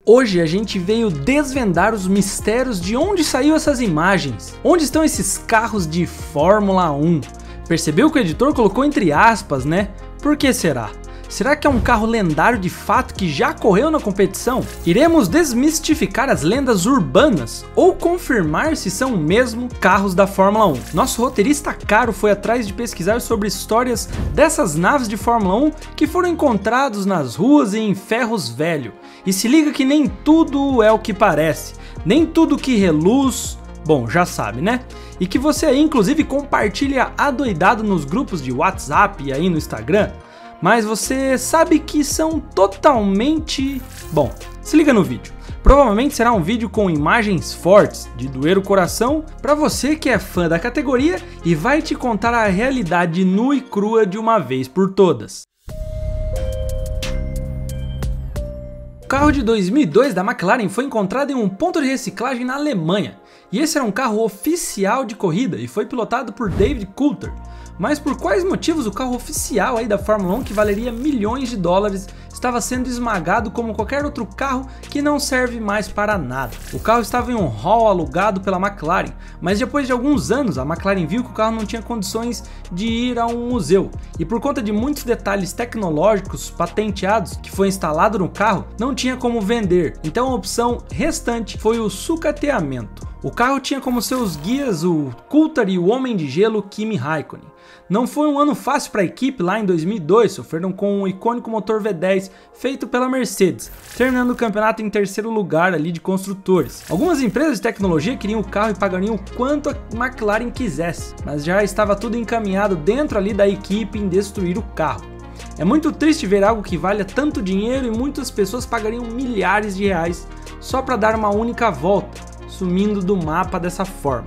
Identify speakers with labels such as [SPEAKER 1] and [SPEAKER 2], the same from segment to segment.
[SPEAKER 1] Hoje a gente veio desvendar os mistérios de onde saiu essas imagens. Onde estão esses carros de Fórmula 1? Percebeu que o editor colocou entre aspas, né? Por que será? Será que é um carro lendário de fato que já correu na competição? Iremos desmistificar as lendas urbanas ou confirmar se são mesmo carros da Fórmula 1. Nosso roteirista Caro foi atrás de pesquisar sobre histórias dessas naves de Fórmula 1 que foram encontrados nas ruas e em ferros velhos. E se liga que nem tudo é o que parece, nem tudo que reluz, bom, já sabe, né? E que você aí inclusive compartilha adoidado nos grupos de WhatsApp e aí no Instagram. Mas você sabe que são totalmente... Bom, se liga no vídeo. Provavelmente será um vídeo com imagens fortes, de doer o coração, para você que é fã da categoria e vai te contar a realidade nua e crua de uma vez por todas. O carro de 2002 da McLaren foi encontrado em um ponto de reciclagem na Alemanha. E esse era um carro oficial de corrida e foi pilotado por David Coulthard. Mas por quais motivos o carro oficial aí da Fórmula 1, que valeria milhões de dólares, estava sendo esmagado como qualquer outro carro que não serve mais para nada? O carro estava em um hall alugado pela McLaren, mas depois de alguns anos a McLaren viu que o carro não tinha condições de ir a um museu, e por conta de muitos detalhes tecnológicos patenteados que foi instalado no carro, não tinha como vender, então a opção restante foi o sucateamento. O carro tinha como seus guias o Coulthard e o Homem de Gelo Kimi Raikkonen. Não foi um ano fácil para a equipe lá em 2002, sofreram com um icônico motor V10 feito pela Mercedes, terminando o campeonato em terceiro lugar ali de construtores. Algumas empresas de tecnologia queriam o carro e pagariam o quanto a McLaren quisesse, mas já estava tudo encaminhado dentro ali da equipe em destruir o carro. É muito triste ver algo que valha tanto dinheiro e muitas pessoas pagariam milhares de reais só para dar uma única volta, sumindo do mapa dessa forma.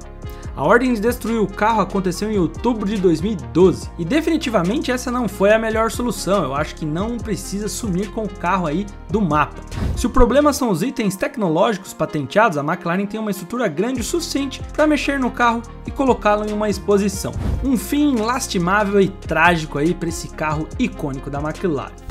[SPEAKER 1] A ordem de destruir o carro aconteceu em outubro de 2012 e definitivamente essa não foi a melhor solução. Eu acho que não precisa sumir com o carro aí do mapa. Se o problema são os itens tecnológicos patenteados, a McLaren tem uma estrutura grande o suficiente para mexer no carro e colocá-lo em uma exposição. Um fim lastimável e trágico aí para esse carro icônico da McLaren.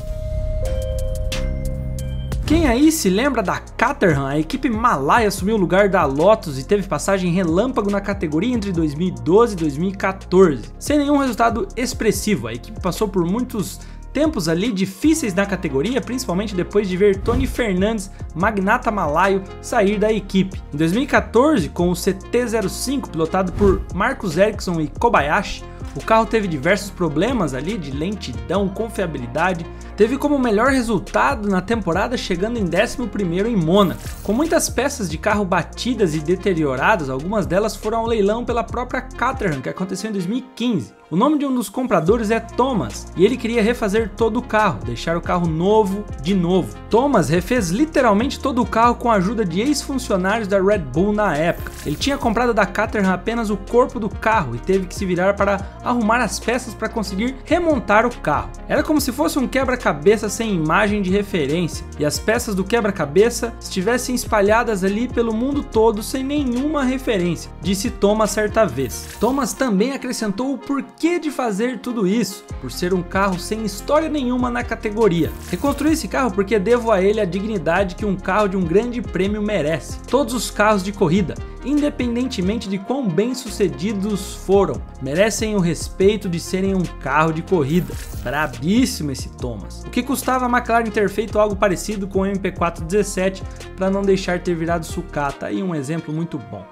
[SPEAKER 1] Quem aí se lembra da Caterham? A equipe Malaya assumiu o lugar da Lotus e teve passagem relâmpago na categoria entre 2012 e 2014, sem nenhum resultado expressivo. A equipe passou por muitos tempos ali difíceis na categoria, principalmente depois de ver Tony Fernandes, magnata malaio, sair da equipe. Em 2014, com o CT-05 pilotado por Marcus Ericsson e Kobayashi, o carro teve diversos problemas ali de lentidão, confiabilidade. Teve como melhor resultado na temporada chegando em 11º em Mônaco. Com muitas peças de carro batidas e deterioradas, algumas delas foram ao leilão pela própria Caterham, que aconteceu em 2015. O nome de um dos compradores é Thomas e ele queria refazer todo o carro, deixar o carro novo de novo. Thomas refez literalmente todo o carro com a ajuda de ex-funcionários da Red Bull na época. Ele tinha comprado da Caterham apenas o corpo do carro e teve que se virar para arrumar as peças para conseguir remontar o carro. Era como se fosse um quebra-cabeça sem imagem de referência e as peças do quebra-cabeça estivessem espalhadas ali pelo mundo todo sem nenhuma referência, disse Thomas certa vez. Thomas também acrescentou o porquê de fazer tudo isso, por ser um carro sem história nenhuma na categoria. Reconstruí esse carro porque devo a ele a dignidade que um carro de um grande prêmio merece. Todos os carros de corrida, independentemente de quão bem sucedidos foram, merecem o respeito de serem um carro de corrida. Brabíssimo esse Thomas. O que custava a McLaren ter feito algo parecido com o MP417 para não deixar ter virado sucata? Aí um exemplo muito bom.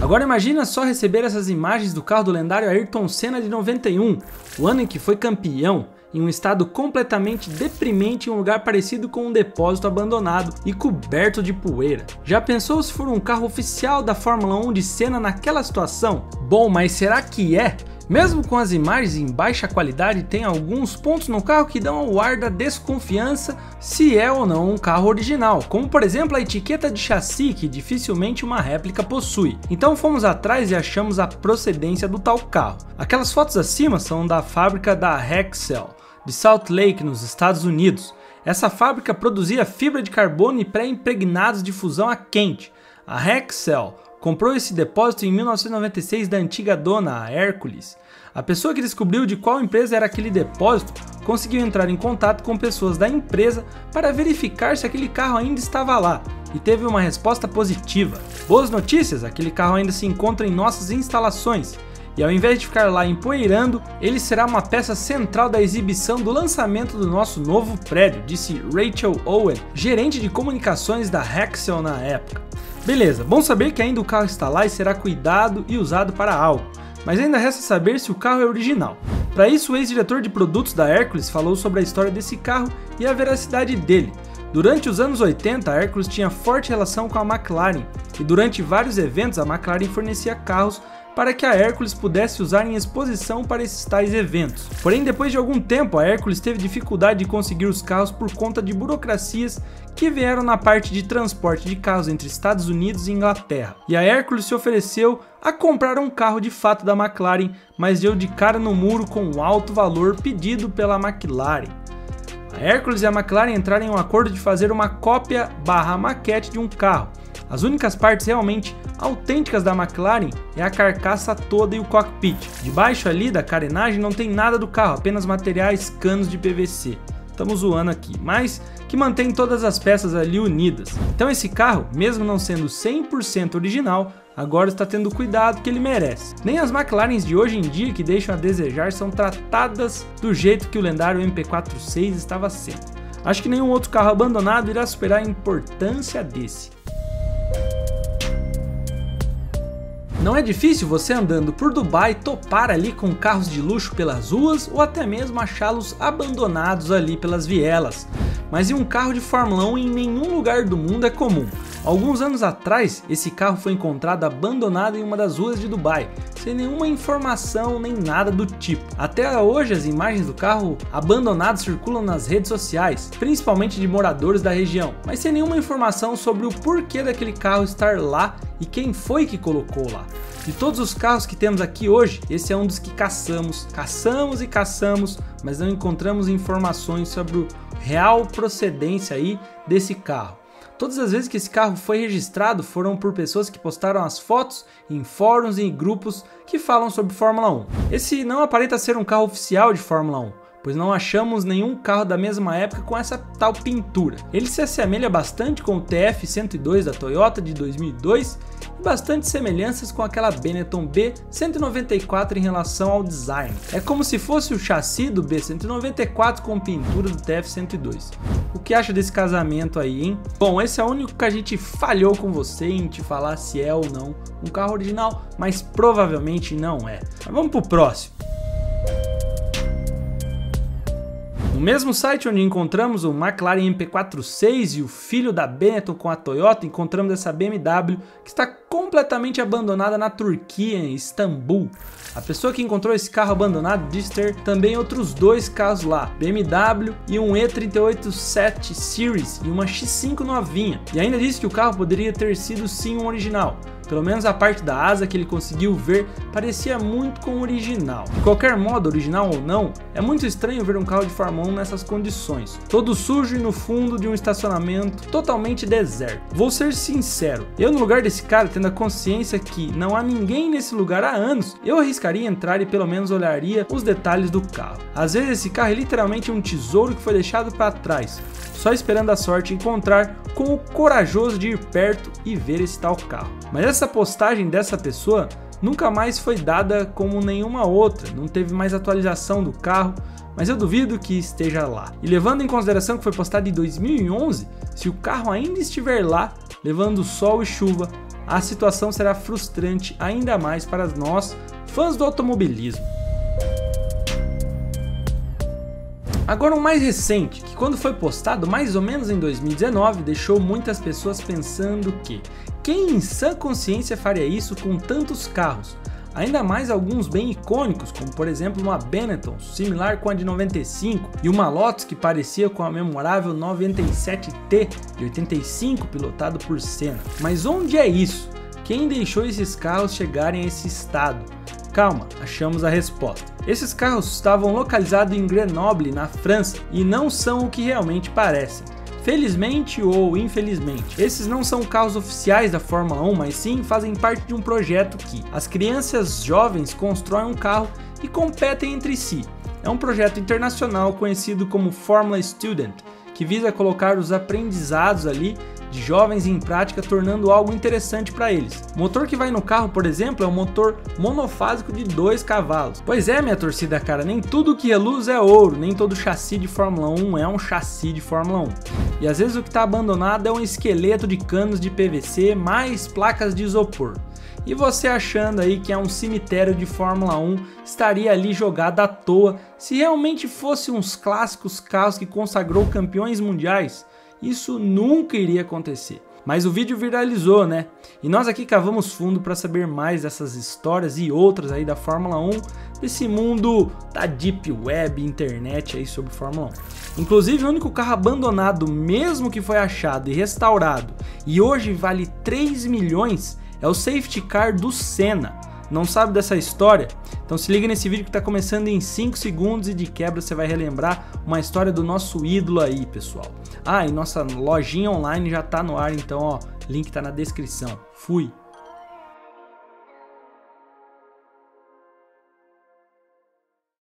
[SPEAKER 1] Agora imagina só receber essas imagens do carro do lendário Ayrton Senna de 91, o ano em que foi campeão, em um estado completamente deprimente em um lugar parecido com um depósito abandonado e coberto de poeira. Já pensou se for um carro oficial da Fórmula 1 de Senna naquela situação? Bom, mas será que é? Mesmo com as imagens em baixa qualidade, tem alguns pontos no carro que dão ao ar da desconfiança se é ou não um carro original, como por exemplo a etiqueta de chassi que dificilmente uma réplica possui. Então fomos atrás e achamos a procedência do tal carro. Aquelas fotos acima são da fábrica da Hexcel, de Salt Lake, nos Estados Unidos. Essa fábrica produzia fibra de carbono e pré-impregnados de fusão a quente. A Hexcel comprou esse depósito em 1996 da antiga dona, a Hercules. A pessoa que descobriu de qual empresa era aquele depósito conseguiu entrar em contato com pessoas da empresa para verificar se aquele carro ainda estava lá e teve uma resposta positiva. Boas notícias, aquele carro ainda se encontra em nossas instalações. E ao invés de ficar lá empoeirando, ele será uma peça central da exibição do lançamento do nosso novo prédio, disse Rachel Owen, gerente de comunicações da Hexcel na época. Beleza, bom saber que ainda o carro está lá e será cuidado e usado para algo, mas ainda resta saber se o carro é original. Para isso, o ex-diretor de produtos da Hercules falou sobre a história desse carro e a veracidade dele. Durante os anos 80, a Hercules tinha forte relação com a McLaren, e durante vários eventos a McLaren fornecia carros para que a Hercules pudesse usar em exposição para esses tais eventos. Porém, depois de algum tempo, a Hercules teve dificuldade de conseguir os carros por conta de burocracias que vieram na parte de transporte de carros entre Estados Unidos e Inglaterra. E a Hercules se ofereceu a comprar um carro de fato da McLaren, mas deu de cara no muro com um alto valor pedido pela McLaren. A Hercules e a McLaren entraram em um acordo de fazer uma cópia/maquete de um carro. As únicas partes realmente autênticas da McLaren é a carcaça toda e o cockpit. Debaixo ali da carenagem não tem nada do carro, apenas materiais, canos de PVC. Estamos zoando aqui, mas que mantém todas as peças ali unidas. Então esse carro, mesmo não sendo 100% original, agora está tendo o cuidado que ele merece. Nem as McLarens de hoje em dia, que deixam a desejar, são tratadas do jeito que o lendário MP46 estava sendo. Acho que nenhum outro carro abandonado irá superar a importância desse. Não é difícil você andando por Dubai topar ali com carros de luxo pelas ruas ou até mesmo achá-los abandonados ali pelas vielas. Mas um carro de Fórmula 1 em nenhum lugar do mundo é comum. Alguns anos atrás, esse carro foi encontrado abandonado em uma das ruas de Dubai, sem nenhuma informação nem nada do tipo. Até hoje as imagens do carro abandonado circulam nas redes sociais, principalmente de moradores da região, mas sem nenhuma informação sobre o porquê daquele carro estar lá e quem foi que colocou lá. De todos os carros que temos aqui hoje, esse é um dos que caçamos, mas não encontramos informações sobre o real procedência aí desse carro. Todas as vezes que esse carro foi registrado foram por pessoas que postaram as fotos em fóruns e em grupos que falam sobre Fórmula 1. Esse não aparenta ser um carro oficial de Fórmula 1, pois não achamos nenhum carro da mesma época com essa tal pintura. Ele se assemelha bastante com o TF102 da Toyota de 2002 e bastante semelhanças com aquela Benetton B194 em relação ao design. É como se fosse o chassi do B194 com pintura do TF102. O que acha desse casamento aí, hein? Bom, esse é o único que a gente falhou com você em te falar se é ou não um carro original, mas provavelmente não é. Mas vamos pro próximo. No mesmo site onde encontramos o McLaren MP46 e o filho da Benetton com a Toyota, encontramos essa BMW que está completamente abandonada na Turquia, em Istambul. A pessoa que encontrou esse carro abandonado diz ter também outros dois carros lá, BMW e um E38 7 Series e uma X5 novinha. E ainda disse que o carro poderia ter sido sim um original. Pelo menos a parte da asa que ele conseguiu ver parecia muito com o original. De qualquer modo, original ou não, é muito estranho ver um carro de Fórmula 1 nessas condições, todo sujo e no fundo de um estacionamento totalmente deserto. Vou ser sincero, eu no lugar desse cara, tendo a consciência que não há ninguém nesse lugar há anos, eu arriscaria entrar e pelo menos olharia os detalhes do carro. Às vezes esse carro é literalmente um tesouro que foi deixado para trás, só esperando a sorte encontrar com o corajoso de ir perto e ver esse tal carro. Mas essa postagem dessa pessoa nunca mais foi dada como nenhuma outra, não teve mais atualização do carro, mas eu duvido que esteja lá. E levando em consideração que foi postado em 2011, se o carro ainda estiver lá, levando sol e chuva, a situação será frustrante ainda mais para nós, fãs do automobilismo. Agora um mais recente, que quando foi postado mais ou menos em 2019, deixou muitas pessoas pensando que quem em sã consciência faria isso com tantos carros? Ainda mais alguns bem icônicos, como por exemplo uma Benetton, similar com a de 95, e uma Lotus que parecia com a memorável 97T de 85, pilotado por Senna. Mas onde é isso? Quem deixou esses carros chegarem a esse estado? Calma, achamos a resposta. Esses carros estavam localizados em Grenoble, na França, e não são o que realmente parecem. Felizmente ou infelizmente, esses não são carros oficiais da Fórmula 1, mas sim fazem parte de um projeto que as crianças jovens constroem um carro e competem entre si. É um projeto internacional conhecido como Formula Student, que visa colocar os aprendizados ali de jovens em prática, tornando algo interessante para eles. O motor que vai no carro, por exemplo, é um motor monofásico de 2 cavalos. Pois é, minha torcida, cara, nem tudo que reluz é ouro, nem todo chassi de Fórmula 1 é um chassi de Fórmula 1. E às vezes o que está abandonado é um esqueleto de canos de PVC mais placas de isopor. E você achando aí que é um cemitério de Fórmula 1 estaria ali jogado à toa se realmente fosse uns clássicos carros que consagrou campeões mundiais? Isso nunca iria acontecer. Mas o vídeo viralizou, né? E nós aqui cavamos fundo para saber mais dessas histórias e outras aí da Fórmula 1, desse mundo da Deep Web, internet aí sobre Fórmula 1. Inclusive o único carro abandonado mesmo que foi achado e restaurado e hoje vale 3 milhões é o safety car do Senna. Não sabe dessa história? Então se liga nesse vídeo que está começando em 5 segundos e de quebra você vai relembrar uma história do nosso ídolo aí, pessoal. Ah, e nossa lojinha online já está no ar, então ó, link está na descrição. Fui!